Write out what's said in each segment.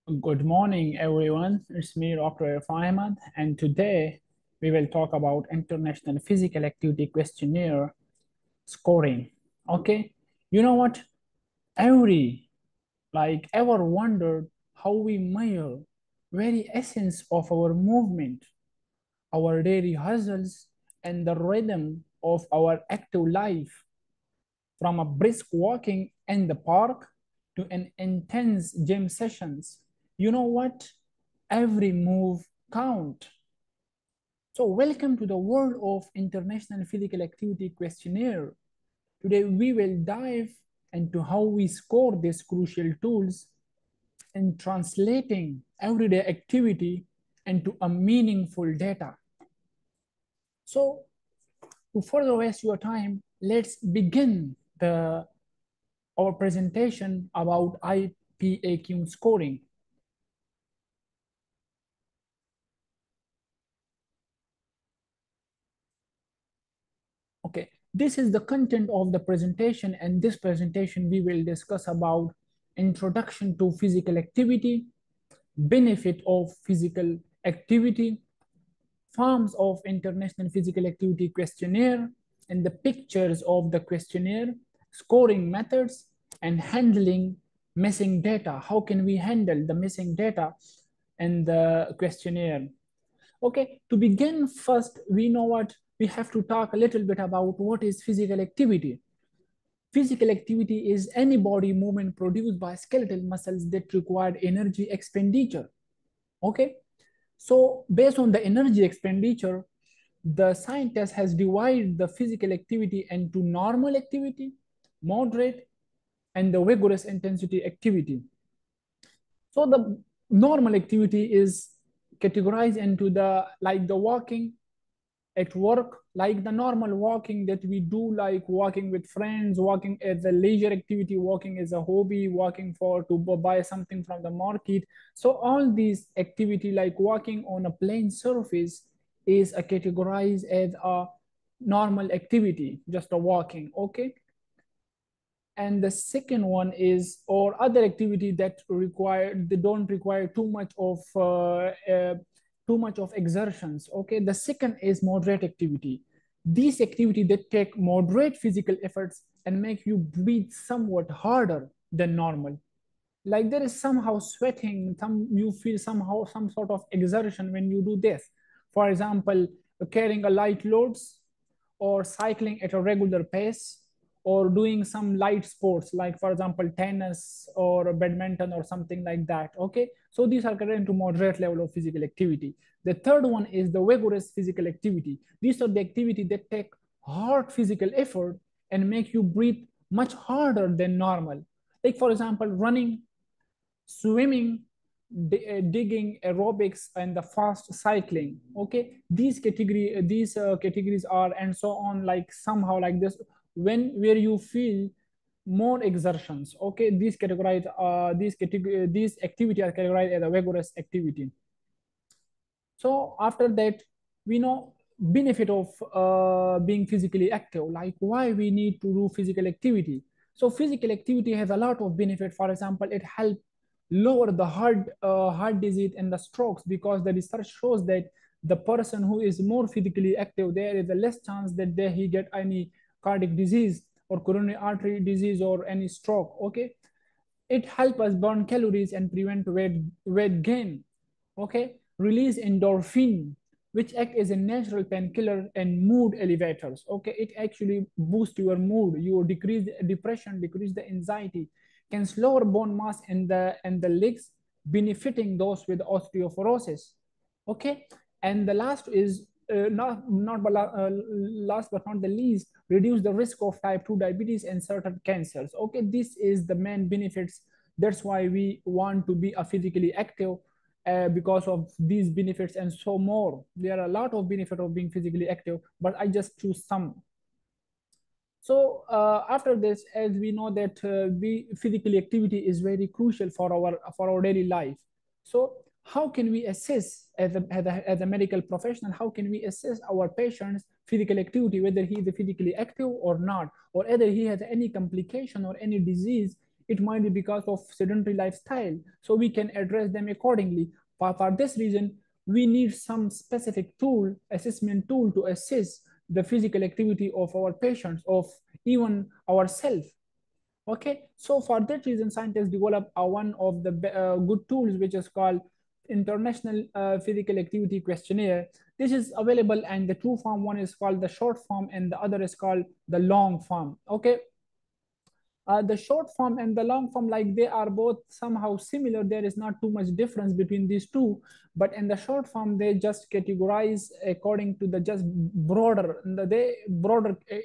Good morning, everyone. It's me, Dr. Ahmad, and today we will talk about International Physical Activity Questionnaire scoring. Okay, you know what? Every ever wondered how we measure very essence of our movement, our daily hustles, and the rhythm of our active life, from a brisk walking in the park to an intense gym sessions. You know what? Every move count. So welcome to the world of International Physical Activity Questionnaire. Today we will dive into how we score these crucial tools in translating everyday activity into a meaningful data. So to further waste your time, let's begin our presentation about IPAQ scoring. Okay, this is the content of the presentation, and this presentation we will discuss about introduction to physical activity, benefit of physical activity, forms of International Physical Activity Questionnaire, and the pictures of the questionnaire, scoring methods, and handling missing data. How can we handle the missing data in the questionnaire? Okay, to begin first, we know what we have to talk a little bit about what is physical activity. Physical activity is any body movement produced by skeletal muscles that require energy expenditure. Okay, so based on the energy expenditure, the scientist has divided the physical activity into normal activity, moderate, and the vigorous intensity activity. So the normal activity is categorized into the walking at work, like the normal walking that we do, like walking with friends, walking as a leisure activity, walking as a hobby, walking for to buy something from the market. So all these activity like walking on a plain surface is a categorized as a normal activity, just a walking. Okay, and the second one is or other activity that require they don't require too much of exertions. Okay, the second is moderate activity. These activity that take moderate physical efforts and make you breathe somewhat harder than normal, like there is somehow sweating, you feel somehow some sort of exertion when you do this. For example, carrying a light loads, or cycling at a regular pace, or doing some light sports like for example tennis or badminton or something like that. Okay, so these are considered into moderate level of physical activity. The third one is the vigorous physical activity. These are the activity that take hard physical effort and make you breathe much harder than normal, like for example running, swimming, digging, aerobics, and the fast cycling. Okay, these categories are and so on, like somehow like this, when where you feel more exertions. Okay, these activity are categorized as a vigorous activity. So after that, we know benefit of being physically active, like why we need to do physical activity. So physical activity has a lot of benefit. For example, it helps lower the heart disease and the strokes, because the research shows that the person who is more physically active, there is a less chance that he get any cardiac disease or coronary artery disease or any stroke. Okay, it helps us burn calories and prevent weight gain. Okay, release endorphin, which act as a natural painkiller and mood elevators. Okay, it actually boosts your mood, you decrease depression, decrease the anxiety, can slow bone mass in the legs, benefiting those with osteoporosis. Okay, and the last is last but not the least, reduce the risk of type 2 diabetes and certain cancers. Okay, this is the main benefits. That's why we want to be a physically active, because of these benefits and so more. There are a lot of benefit of being physically active, but I just choose some. So after this, as we know that physical activity is very crucial for our daily life. So how can we assess as a medical professional? How can we assess our patient's physical activity, whether he is physically active or not, or whether he has any complication or any disease it might be because of sedentary lifestyle. So we can address them accordingly. For this reason, we need some specific tool, assessment tool, to assess the physical activity of our patients, of even ourselves. Okay, so for that reason, scientists developed one of the good tools, which is called International Physical Activity Questionnaire. This is available, and the true form one is called the short form, and the other is called the long form. Okay, the short form and the long form, like they are both somehow similar. There is not too much difference between these two, but in the short form, they just categorize according to the just broader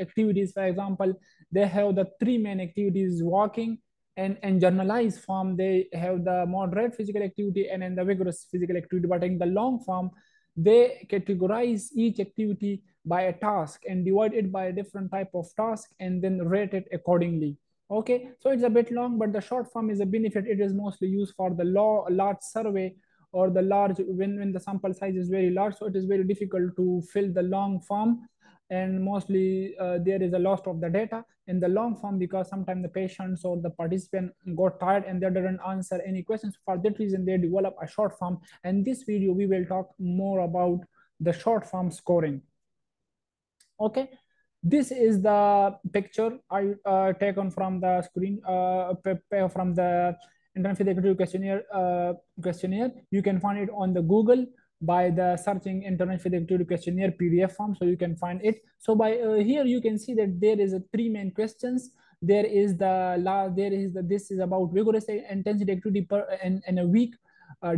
activities. For example, they have the three main activities: walking, and in generalized form, they have the moderate physical activity and in the vigorous physical activity. But in the long form, they categorize each activity by a task and divide it by a different type of task and then rate it accordingly. Okay, so it's a bit long, but the short form is a benefit. It is mostly used for the large survey, or the large, when the sample size is very large, so it is very difficult to fill the long form, and mostly there is a loss of the data in the long form, because sometimes the patients or the participant got tired and they didn't answer any questions. For that reason, they develop a short form. And this video we will talk more about the short form scoring. Okay, this is the picture I taken from the screen, from the International Physical questionnaire. You can find it on the Google by the searching International Physical questionnaire PDF form, so you can find it. So by here you can see that there is a three main questions. There is this is about vigorous intensity activity per in a week,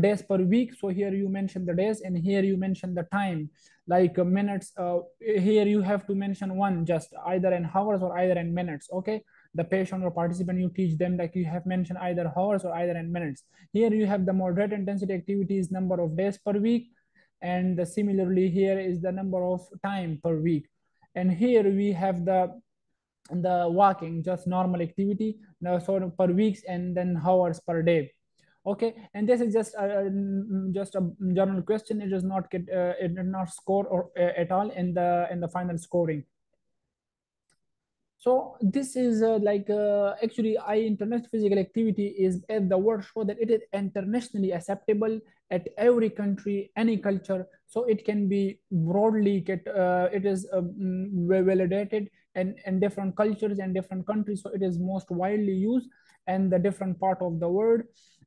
days per week. So here you mention the days, and here you mention the time, like minutes. Here you have to mention one, just either in hours or either in minutes. Okay, the patient or participant, you teach them like you have mentioned either hours or either in minutes. Here you have the moderate intensity activities, number of days per week, and similarly here is the number of time per week. And here we have the walking, just normal activity, now sort of per weeks, and then hours per day. Okay, and this is just a general question. It does not get it did not score or at all in the final scoring. So this is actually international physical activity is, as the word show, that it is internationally acceptable at every country, any culture. So it can be broadly it is validated in different cultures and different countries. So it is most widely used in the different part of the world.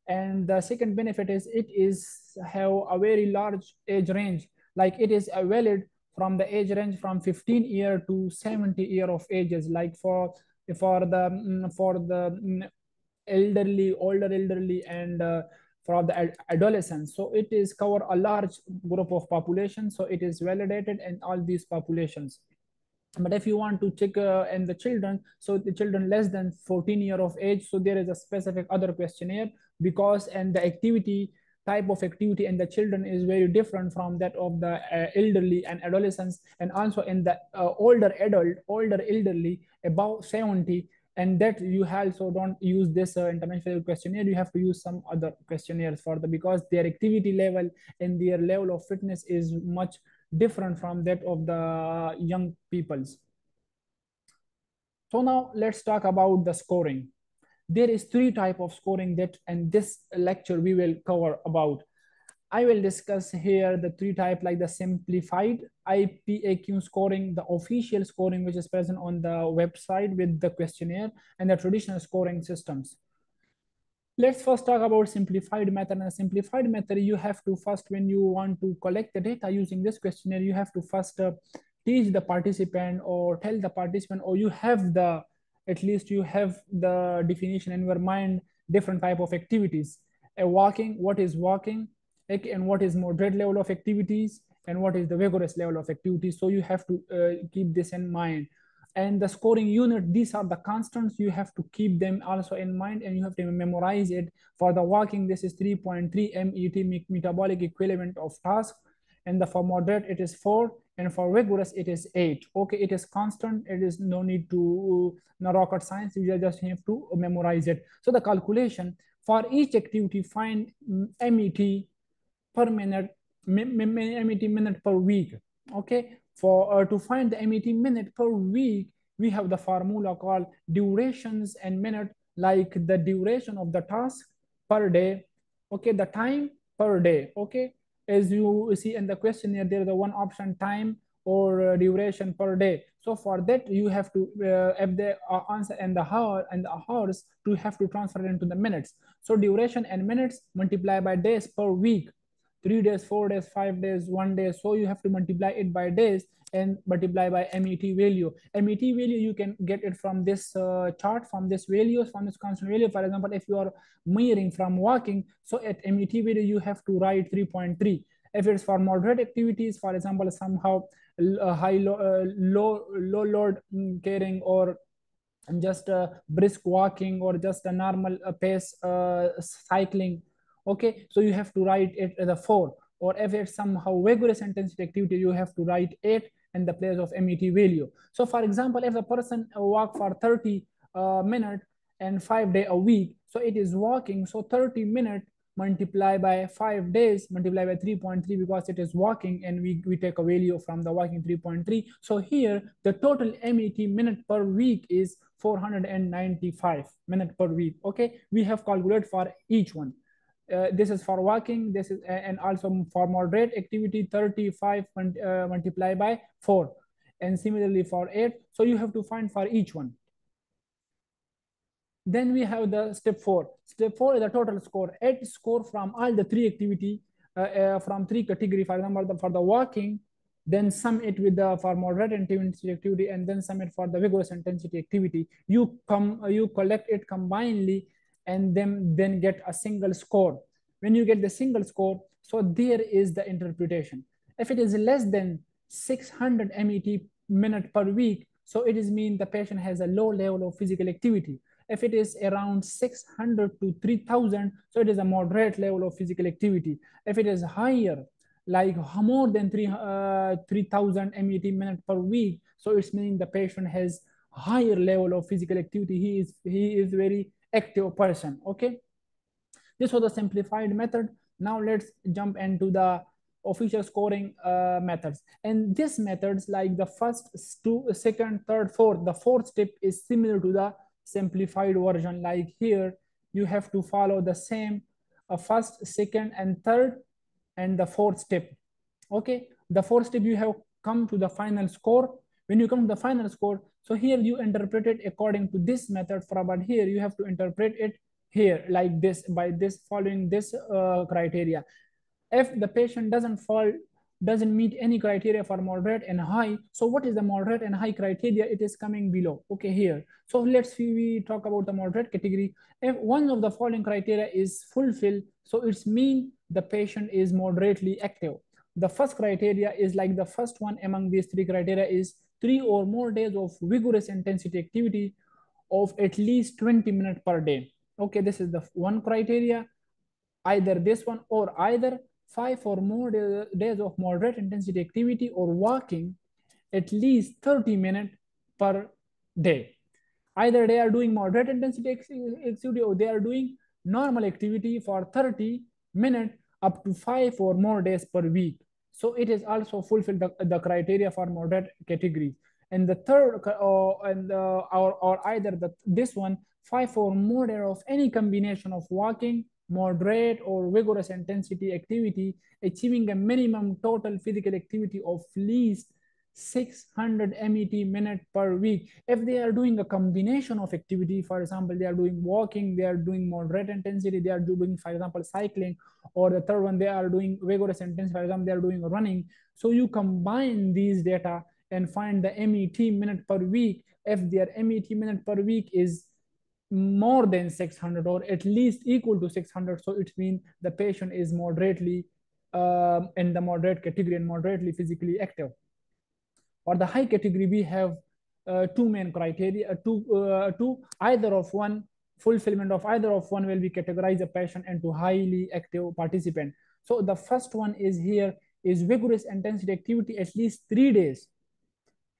And the second benefit is it is have a very large age range. Like it is valid from the age range from 15 year to 70 year of ages, like for the elderly, older elderly, and for the adolescents. So it is cover a large group of population, so it is validated in all these populations. But if you want to check in the children, so the children less than 14 year of age, so there is a specific other questionnaire, because and the activity, type of activity in the children is very different from that of the elderly and adolescents. And also in the older elderly above 70, and that you also don't use this international questionnaire. You have to use some other questionnaires for the, because their activity level and their level of fitness is much different from that of the young peoples. So now let's talk about the scoring. There is three type of scoring that in this lecture we will cover about. I will discuss here the three type, like the simplified IPAQ scoring, the official scoring which is present on the website with the questionnaire, and the traditional scoring systems. Let's first talk about simplified method. And simplified method, you have to first, when you want to collect the data using this questionnaire, you have to first teach the participant or tell the participant, or you have the, at least you have the definition in your mind, different type of activities. Walking, what is walking, and what is moderate level of activities, and what is the vigorous level of activities. So you have to keep this in mind. And the scoring unit, these are the constants. You have to keep them also in mind, and you have to memorize it. For the walking, this is 3.3 MET, metabolic equivalent of task. And for moderate, it is 4. And for vigorous, it is 8. Okay, it is constant. It is no need to no rocket science. You just have to memorize it. So the calculation for each activity, find MET per minute, MET minute per week. Okay, for to find the MET minute per week, we have the formula called durations and minute like the duration of the task per day, okay, the time per day, okay. As you see in the questionnaire, there is a one option, time or duration per day. So for that, you have to if the answer and the hour and the hours, to have to transfer it into the minutes. So duration and minutes multiply by days per week, 3 days, 4 days, 5 days, 1 day. So you have to multiply it by days and multiply by MET value. MET value, you can get it from this chart, from this values, from this constant value. For example, if you are measuring from walking, so at MET value, you have to write 3.3. If it's for moderate activities, for example, somehow high, low load carrying, or just brisk walking, or just a normal pace cycling, okay, so you have to write it as a 4. Or if it's somehow vigorous intensity activity, you have to write 8 in the place of MET value. So for example, if a person walk for 30 minutes and 5 days a week, so it is walking, so 30 minutes multiply by 5 days multiply by 3.3, because it is walking, and we take a value from the walking 3.3. So here the total MET minute per week is 495 minutes per week, okay. We have calculated for each one. This is for walking, this is and also for moderate activity, 35 multiply by 4, and similarly for 8. So you have to find for each one. Then we have the step 4. Step 4 is the total score. Add score from all the 3 activity, from 3 category. For example, for the walking, then sum it with the for moderate intensity activity, and then sum it for the vigorous intensity activity. You collect it combinedly, and then get a single score. When you get the single score, so there is the interpretation. If it is less than 600 MET minute per week, so it is mean the patient has a low level of physical activity. If it is around 600 to 3000, so it is a moderate level of physical activity. If it is higher, like more than 3000 MET minutes per week, so it's meaning the patient has higher level of physical activity. He is very active person, okay. This was a simplified method. Now let's jump into the official scoring methods. And these methods, like the first, two, second, third, fourth, the fourth step is similar to the simplified version. Like here, you have to follow the same first, second, and third, and the fourth step. Okay, the fourth step, you have come to the final score. When you come to the final score, so here you interpret it according to this method. But here you have to interpret it here like this, by this, following this criteria. If the patient doesn't meet any criteria for moderate and high, so what is the moderate and high criteria? It is coming below, okay, here. So let's see, we talk about the moderate category. If one of the following criteria is fulfilled, so it's mean the patient is moderately active. The first criteria is like the first one among these 3 criteria is 3 or more days of vigorous intensity activity of at least 20 minutes per day. Okay, this is the one criteria. Either this one, or either 5 or more days of moderate intensity activity or walking at least 30 minutes per day. Either they are doing moderate intensity activity, or they are doing normal activity for 30 minutes up to 5 or more days per week. So it is also fulfilled the criteria for moderate category. And the third, or either this one, 5 or more days of any combination of walking, moderate or vigorous intensity activity, achieving a minimum total physical activity of least 600 MET minute per week. If they are doing a combination of activity, for example, they are doing walking, they are doing moderate intensity, they are doing, for example, cycling, or the third one, they are doing vigorous intensity, for example, they are doing running. So you combine these data and find the MET minute per week. If their MET minute per week is more than 600 or at least equal to 600, so it means the patient is moderately in the moderate category and moderately physically active. For the high category, we have 2 main criteria, two either of one, fulfillment of either of one will be categorize a patient into highly active participant. So the first one is here is vigorous intensity activity at least 3 days,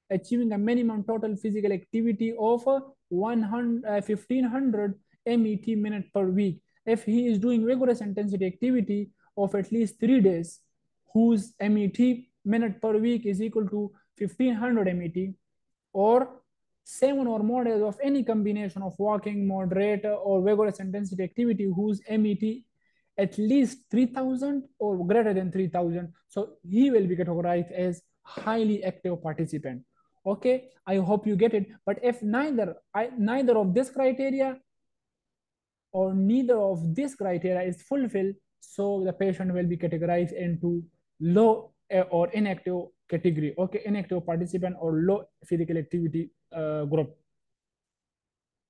achieving a minimum total physical activity of 1500 MET minute per week. If he is doing vigorous intensity activity of at least 3 days, whose MET minute per week is equal to 1500 MET, or 7 or more days of any combination of walking, moderate, or vigorous intensity activity whose MET at least 3000 or greater than 3000. So he will be categorized as highly active participant. Okay, I hope you get it. But if neither of this criteria or neither of this criteria is fulfilled, so the patient will be categorized into low or inactive category. Okay, inactive participant or low physical activity group.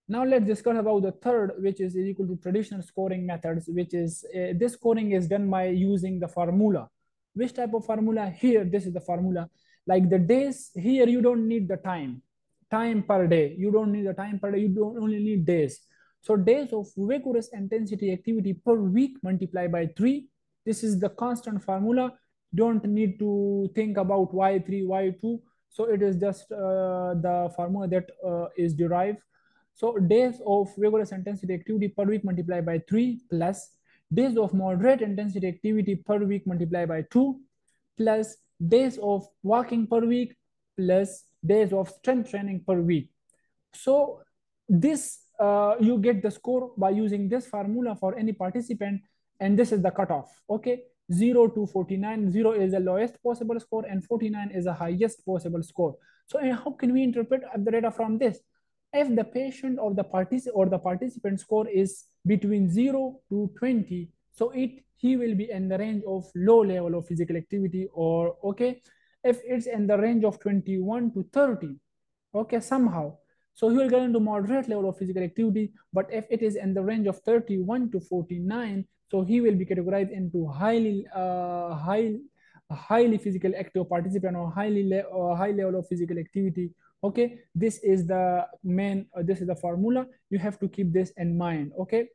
Now let's discuss about the third, which is equal to traditional scoring methods, which is this scoring is done by using the formula. Which type of formula? Here, this is the formula. Like the days, here you don't need the time per day. You don't need the time per day, you don't only need days. So days of vigorous intensity activity per week multiplied by 3. This is the constant formula. Don't need to think about y3, y2. So it is just the formula that is derived. So days of vigorous intensity activity per week multiplied by 3 plus days of moderate intensity activity per week multiplied by 2 plus days of walking per week plus days of strength training per week. So this you get the score by using this formula for any participant, and this is the cutoff. Okay, 0 to 49. 0 is the lowest possible score and 49 is the highest possible score. So how can we interpret the data from this? If the patient or the participant score is between 0 to 20, so he will be in the range of low level of physical activity. Or okay, if it's in the range of 21 to 30, okay, somehow, so he will get into moderate level of physical activity. But if it is in the range of 31 to 49, so he will be categorized into highly physical active participant or high level of physical activity. Okay, this is the main this is the formula. You have to keep this in mind. Okay,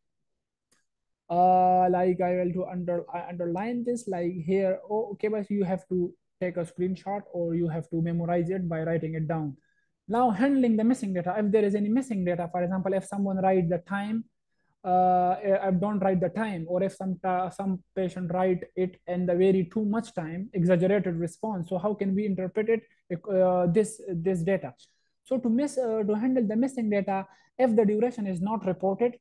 like I will to underline this like here. Oh, okay, but you have to take a screenshot or you have to memorize it by writing it down. Now handling the missing data. If there is any missing data, for example, if someone write the time, I don't write the time, or if some patient write it in the very too much time, exaggerated response. So how can we interpret it this data? So to handle the missing data, if the duration is not reported,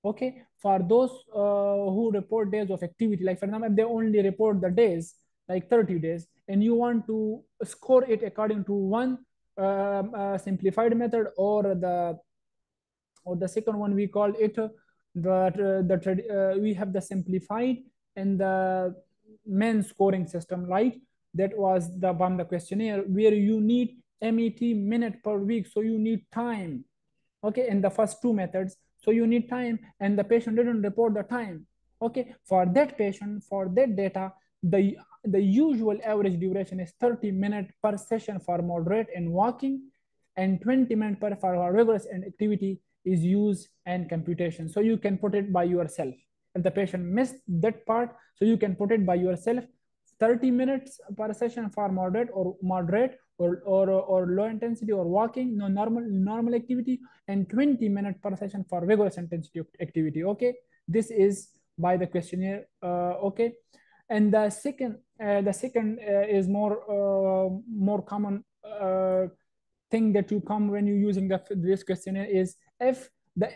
okay, for those who report days of activity, like for example, if they only report the days, like 30 days, and you want to score it according to one simplified method, or the second one we call it we have the simplified and the main scoring system, right? That was the from the questionnaire, where you need MET minute per week, so you need time. Okay, in the first two methods, so you need time, and the patient didn't report the time. Okay, for that patient, for that data, the usual average duration is 30 minutes per session for moderate and walking, and 20 minutes per for rigorous and activity is used and computation. So you can put it by yourself. If the patient missed that part, so you can put it by yourself. 30 minutes per session for moderate or low intensity or walking, no normal activity, and 20 minutes per session for vigorous intensity activity. Okay, this is by the questionnaire. Okay, and the second is more common thing that you come when you're using this questionnaire is if the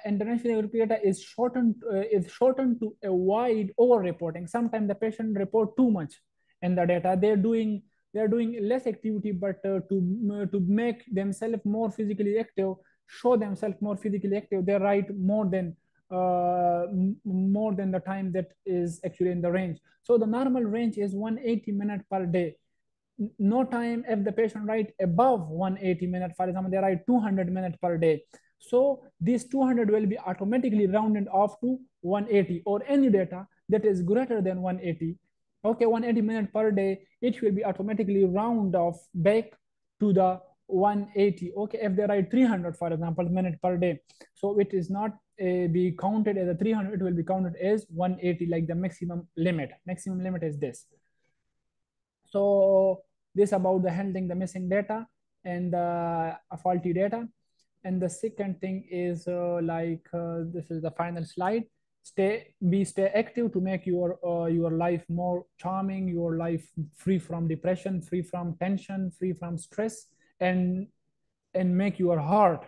international data is shortened to avoid over reporting. Sometimes the patient report too much in the data. They're doing less activity, but to make themselves more physically active, show themselves more physically active, they write more than the time that is actually in the range. So the normal range is 180 minutes per day. No time if the patient write above 180 minutes, for example, they write 200 minutes per day. So these 200 will be automatically rounded off to 180, or any data that is greater than 180. Okay, 180 minutes per day, it will be automatically round off back to the 180. Okay, if they write 300, for example, minutes per day, so it is not be counted as a 300, it will be counted as 180, like the maximum limit. Maximum limit is this. So this about the handling the missing data and the faulty data. And the second thing is this is the final slide. Stay active to make your life more charming, your life free from depression, free from tension, free from stress, and and make your heart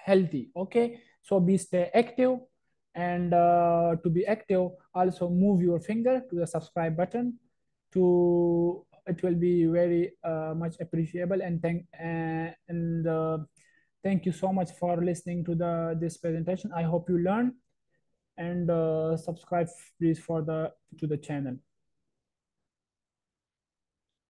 healthy. Okay, so be stay active, and to be active, also move your finger to the subscribe button. To it will be very much appreciable, and thank you so much for listening to the this presentation. I hope you learn, and subscribe please for the to the channel.